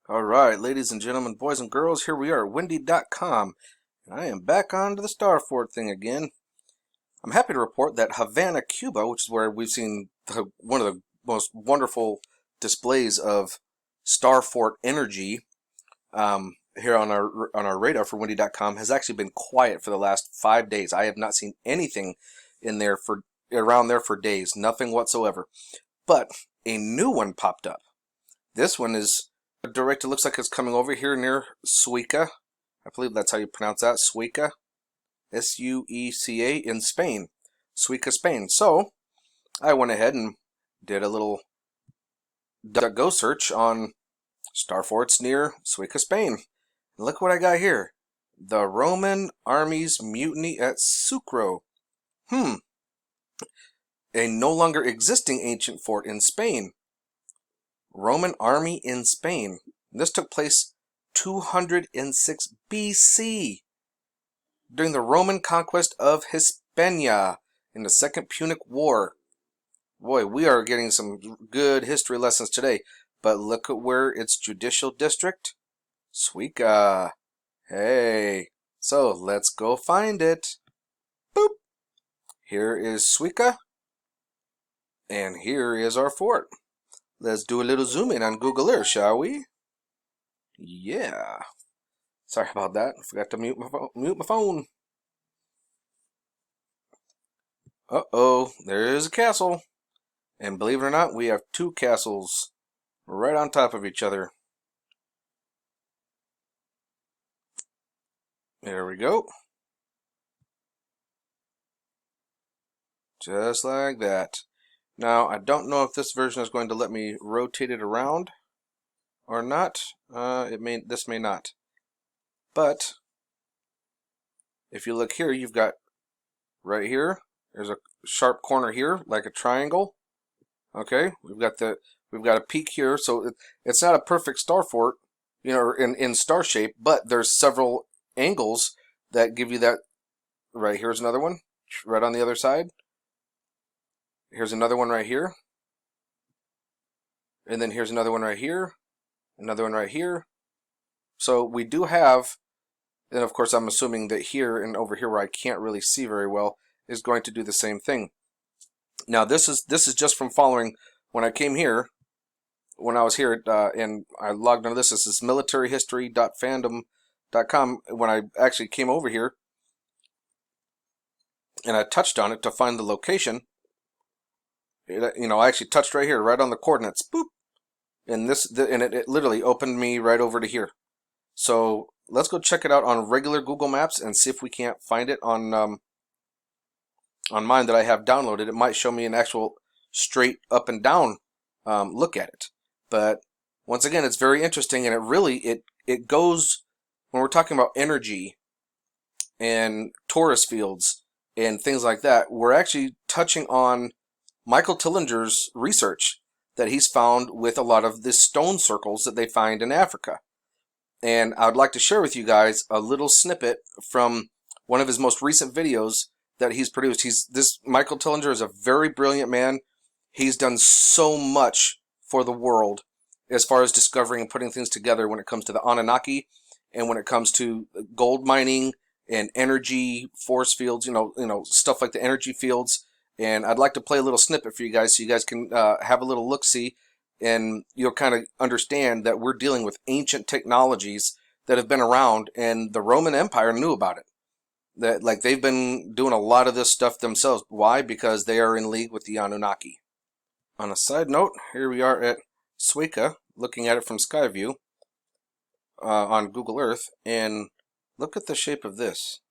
All right, ladies and gentlemen, boys and girls, here we are at Windy.com, and I am back on to the Star Fort thing again. I'm happy to report that Havana, Cuba, which is where we've seen one of the most wonderful displays of Star Fort energy here on our radar for Windy.com, has actually been quiet for the last 5 days. I have not seen anything in there around there for days, nothing whatsoever. But a new one popped up. This one is direct. It looks like it's coming over here near Sueca. I believe that's how you pronounce that. Sueca. S-U-E-C-A in Spain. Sueca, Spain. So I went ahead and did a little DuckDuckGo search on star forts near Sueca, Spain. And look what I got here. The Roman army's mutiny at Sucro. A no longer existing ancient fort in Spain. Roman army in Spain. This took place 206 BC during the Roman conquest of Hispania in the Second Punic War. Boy, we are getting some good history lessons today. But look at where its judicial district, Sueca. Hey, so let's go find it. Boop. Here is Sueca, and here is our fort. Let's do a little zoom in on Google Earth, shall we? Yeah. Sorry about that. I forgot to mute my phone. Uh-oh, there's a castle. And believe it or not, we have two castles right on top of each other. There we go. Just like that. Now, I don't know if this version is going to let me rotate it around or not. This may not. But if you look here, you've got right here. There's a sharp corner here, like a triangle. Okay, we've got a peak here, so it's not a perfect star fort, you know, in star shape, but there's several angles that give you that. Right here's another one, right on the other side. Here's another one right here. And then here's another one right here. Another one right here. So we do have, and of course I'm assuming that here and over here where I can't really see very well is going to do the same thing. Now this is just from following when I came here, when I was here and I logged onto this. This is militaryhistory.fandom.com. When I actually came over here and I touched on it to find the location, I actually touched right here, right on the coordinates. Boop. And it literally opened me right over to here. So let's go check it out on regular Google Maps and see if we can't find it on mine that I have downloaded. It might show me an actual straight up and down look at it. But once again, it's very interesting, and it goes, when we're talking about energy and tourist fields and things like that, we're actually touching on Michael Tillingers' research that he's found with a lot of the stone circles that they find in Africa. And I would like to share with you guys a little snippet from one of his most recent videos that he's produced. Michael Tillinger is a very brilliant man. He's done so much for the world as far as discovering and putting things together when it comes to the Anunnaki and when it comes to gold mining and energy force fields, stuff like the energy fields. And I'd like to play a little snippet for you guys so you guys can have a little look-see, and you'll kind of understand that we're dealing with ancient technologies that have been around, and the Roman Empire knew about it. That, like, they've been doing a lot of this stuff themselves. Why? Because they are in league with the Anunnaki. On a side note, here we are at Sueca, looking at it from Skyview on Google Earth, and look at the shape of this.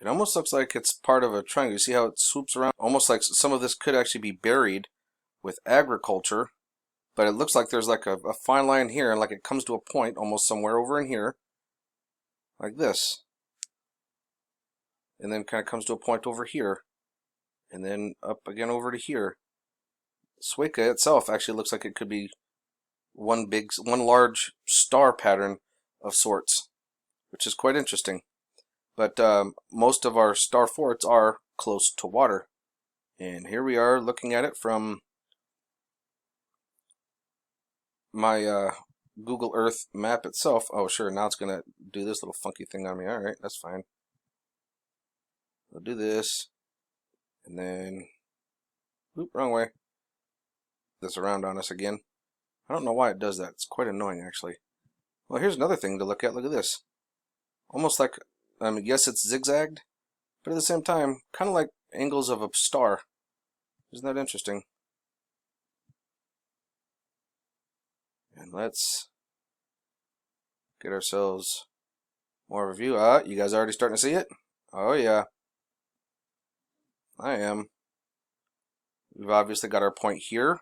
It almost looks like it's part of a triangle. You see how it swoops around? Almost like some of this could actually be buried with agriculture, but it looks like there's like a fine line here, and like it comes to a point almost somewhere over in here, like this. And then kind of comes to a point over here, and then up again over to here. Sueca itself actually looks like it could be one large star pattern of sorts, which is quite interesting. But most of our star forts are close to water. And here we are looking at it from my Google Earth map itself. Oh, sure, now it's going to do this little funky thing on me. All right, that's fine. I'll do this, and then, oop, wrong way. This around on us again. I don't know why it does that. It's quite annoying, actually. Well, here's another thing to look at. Look at this. Almost like, yes, it's zigzagged, but at the same time, kind of like angles of a star. Isn't that interesting? And let's get ourselves more of a view. You guys already starting to see it? Oh, yeah. I am. We've obviously got our point here.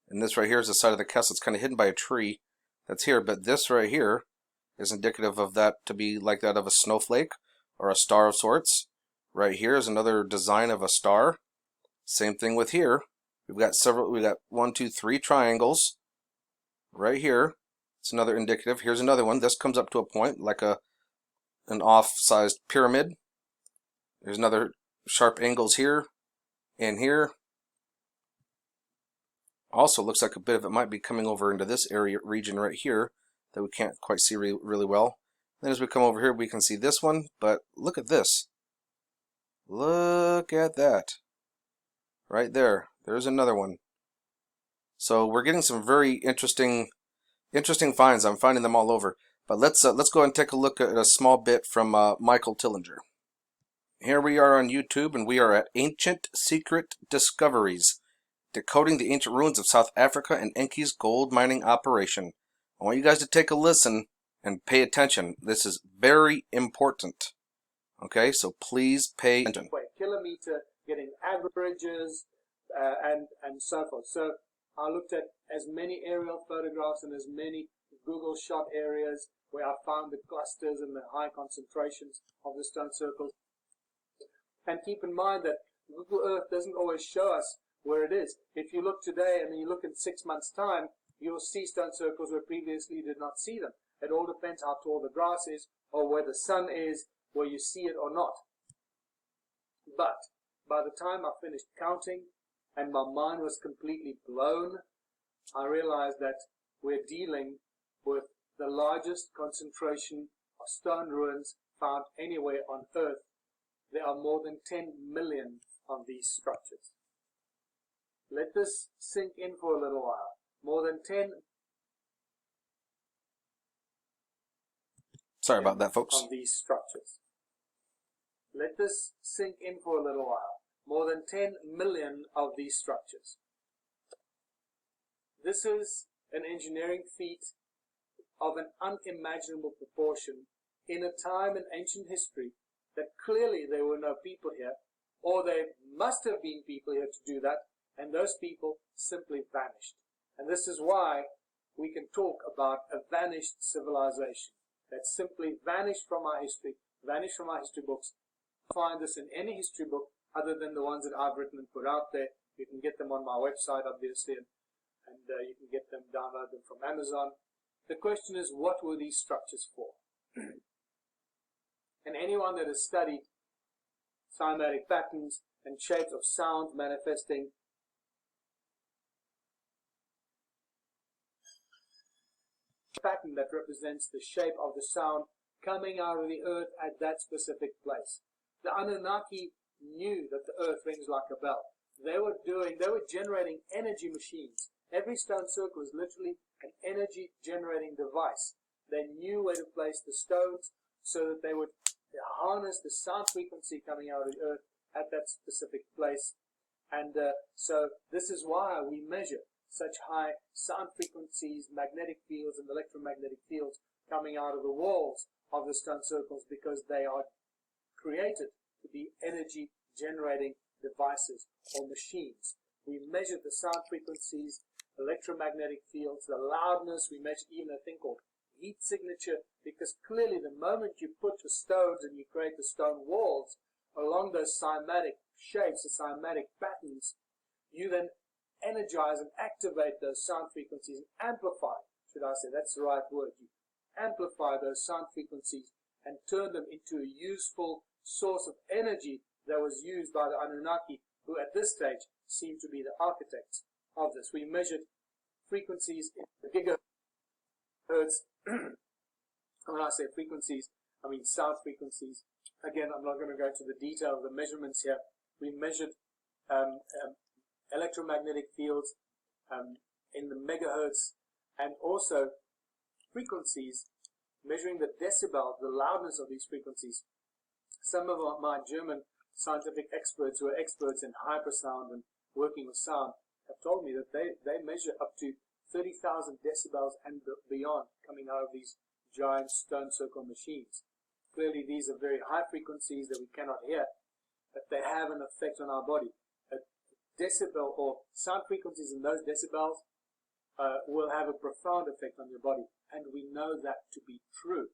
And this right here is the side of the castle. It's kind of hidden by a tree that's here. But this right here is indicative of that to be like that of a snowflake or a star of sorts. Right here is another design of a star. Same thing with here. We've got 1, 2, 3 triangles. Right here. It's another indicative. Here's another one. This comes up to a point like an off-sized pyramid. There's another sharp angles here and here. Also looks like a bit of it might be coming over into this region right here that we can't quite see really well. Then as we come over here we can see this one, but look at this. Look at that. Right there. There's another one. So we're getting some very interesting finds. I'm finding them all over. But let's go ahead and take a look at a small bit from Michael Tillingers. Here we are on YouTube, and we are at Ancient Secret Discoveries, decoding the ancient ruins of South Africa and Enki's gold mining operation. I want you guys to take a listen and pay attention. This is very important. Okay, so please pay attention. Kilometer, getting averages, and so forth. So I looked at as many aerial photographs and as many Google shot areas where I found the clusters and the high concentrations of the stone circles. And keep in mind that Google Earth doesn't always show us where it is. If you look today and then you look in 6 months' time, you'll see stone circles where previously you did not see them. It all depends how tall the grass is or where the sun is, where you see it or not. But by the time I finished counting and my mind was completely blown, I realized that we're dealing with the largest concentration of stone ruins found anywhere on Earth. There are more than 10 million of these structures. Let this sink in for a little while. More than 10 Sorry about that, folks. Of these structures. Let this sink in for a little while. More than 10 million of these structures. This is an engineering feat of an unimaginable proportion in a time in ancient history that clearly there were no people here, or there must have been people here to do that, and those people simply vanished. And this is why we can talk about a vanished civilization that simply vanished from our history, vanished from our history books. Find this in any history book other than the ones that I've written and put out there. You can get them on my website, obviously, and you can get them, download them from Amazon. The question is, what were these structures for? And anyone that has studied cymatic patterns and shapes of sound manifesting pattern that represents the shape of the sound coming out of the earth at that specific place. The Anunnaki knew that the earth rings like a bell. They were generating energy machines. Every stone circle is literally an energy generating device. They knew where to place the stones so that they would harness the sound frequency coming out of the earth at that specific place. And so this is why we measure such high sound frequencies, magnetic fields, and electromagnetic fields coming out of the walls of the stone circles, because they are created to be energy generating devices or machines. We measured the sound frequencies, electromagnetic fields, the loudness. We measured even a thing called heat signature, because clearly the moment you put the stones and you create the stone walls along those cymatic shapes, the cymatic patterns, you then energize and activate those sound frequencies and amplify, should I say, that's the right word, you amplify those sound frequencies and turn them into a useful source of energy that was used by the Anunnaki, who at this stage seem to be the architects of this. We measured frequencies in gigahertz. When I say frequencies, I mean sound frequencies. Again, I'm not going to go into the detail of the measurements here. We measured electromagnetic fields in the megahertz, and also frequencies, measuring the decibel, the loudness of these frequencies. Some of my German scientific experts who are experts in hypersound and working with sound have told me that they measure up to 30,000 decibels and beyond coming out of these giant stone circle machines. Clearly these are very high frequencies that we cannot hear, but they have an effect on our body. A decibel or sound frequencies in those decibels will have a profound effect on your body, and we know that to be true.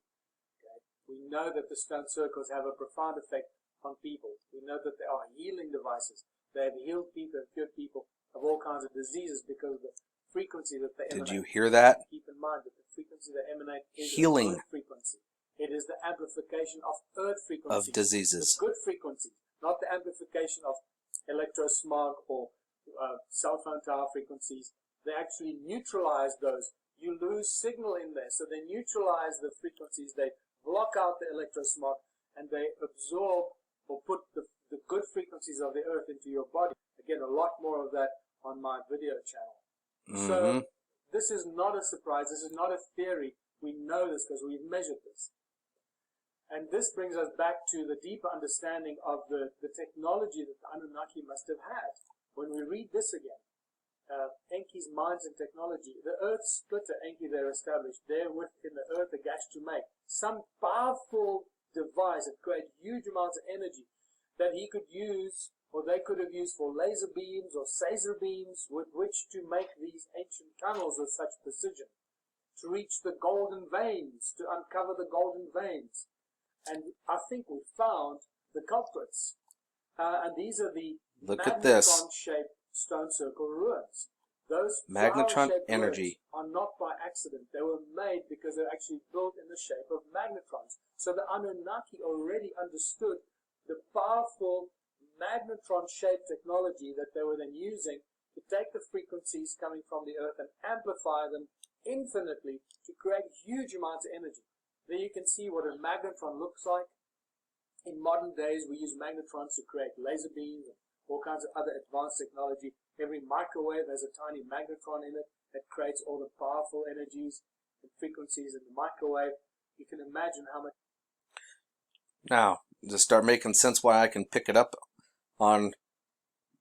Okay? We know that the stone circles have a profound effect on people. We know that they are healing devices. They have healed people and cured people of all kinds of diseases because of the frequency that they emanate. Did you hear that? Keep in mind that the frequency they emanate is Healing earth frequency. It is the amplification of earth frequency. of diseases. The good frequency, not the amplification of electrosmog or cell phone tower frequencies. They actually neutralize those. You lose signal in there, so they neutralize the frequencies. They block out the electrosmog, and they absorb or put the good frequencies of the earth into your body. Again, a lot more of that on my video channel. So this is not a surprise. This is not a theory. We know this because we've measured this. And this brings us back to the deeper understanding of the technology that the Anunnaki must have had. When we read this again, Enki's minds and technology, the earth splitter Enki there established, there within the earth a gash to make, some powerful device that created huge amounts of energy that he could use, or they could have used for laser beams or Caesar beams with which to make these ancient tunnels with such precision, to reach the golden veins, to uncover the golden veins. And I think we found the culprits. And these are the magnetron-shaped stone circle ruins. Those magnetron flower-shaped energy ruins are not by accident. They were made because they're actually built in the shape of magnetrons. So the Anunnaki already understood the powerful magnetron-shaped technology that they were then using to take the frequencies coming from the earth and amplify them infinitely to create huge amounts of energy. There you can see what a magnetron looks like. In modern days, we use magnetrons to create laser beams and all kinds of other advanced technology. Every microwave has a tiny magnetron in it that creates all the powerful energies and frequencies in the microwave. You can imagine how much. Now, to start making sense why I can pick it up on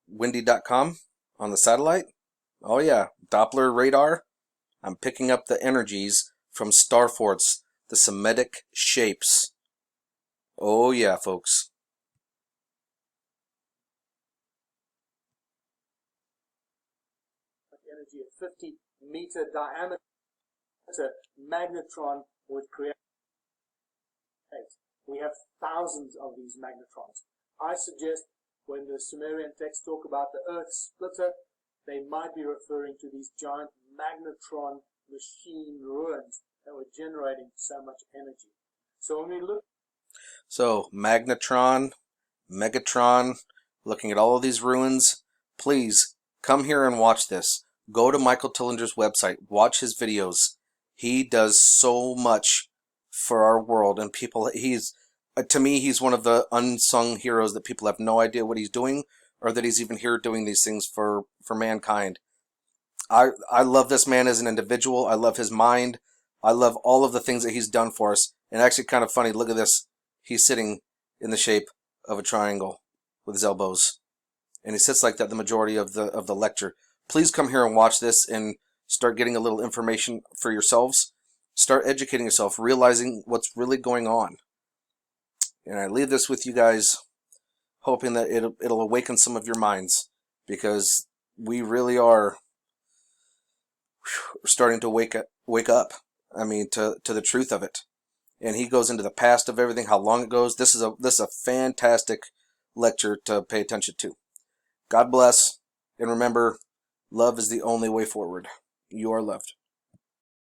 windy.com on the satellite. Oh yeah, Doppler radar. I'm picking up the energies from star forts, the Semitic shapes. Oh yeah, folks. Energy of 50-meter diameter magnetron would create. We have thousands of these magnetrons. I suggest when the Sumerian texts talk about the earth splitter, they might be referring to these giant magnetron machine ruins that were generating so much energy. So when we look... So, magnetron, Megatron, looking at all of these ruins, please come here and watch this. Go to Michael Tillingers' website. Watch his videos. He does so much for our world, and people, to me, he's one of the unsung heroes that people have no idea what he's doing, or that he's even here doing these things for mankind. I love this man as an individual. I love his mind. I love all of the things that he's done for us. And actually kind of funny, look at this. He's sitting in the shape of a triangle with his elbows. And he sits like that the majority of the lecture. Please come here and watch this and start getting a little information for yourselves. Start educating yourself, realizing what's really going on. And I leave this with you guys, hoping that it'll awaken some of your minds, because we really are starting to wake up. I mean, to the truth of it. And he goes into the past of everything, how long it goes. This is a fantastic lecture to pay attention to. God bless, and remember, love is the only way forward. You are loved.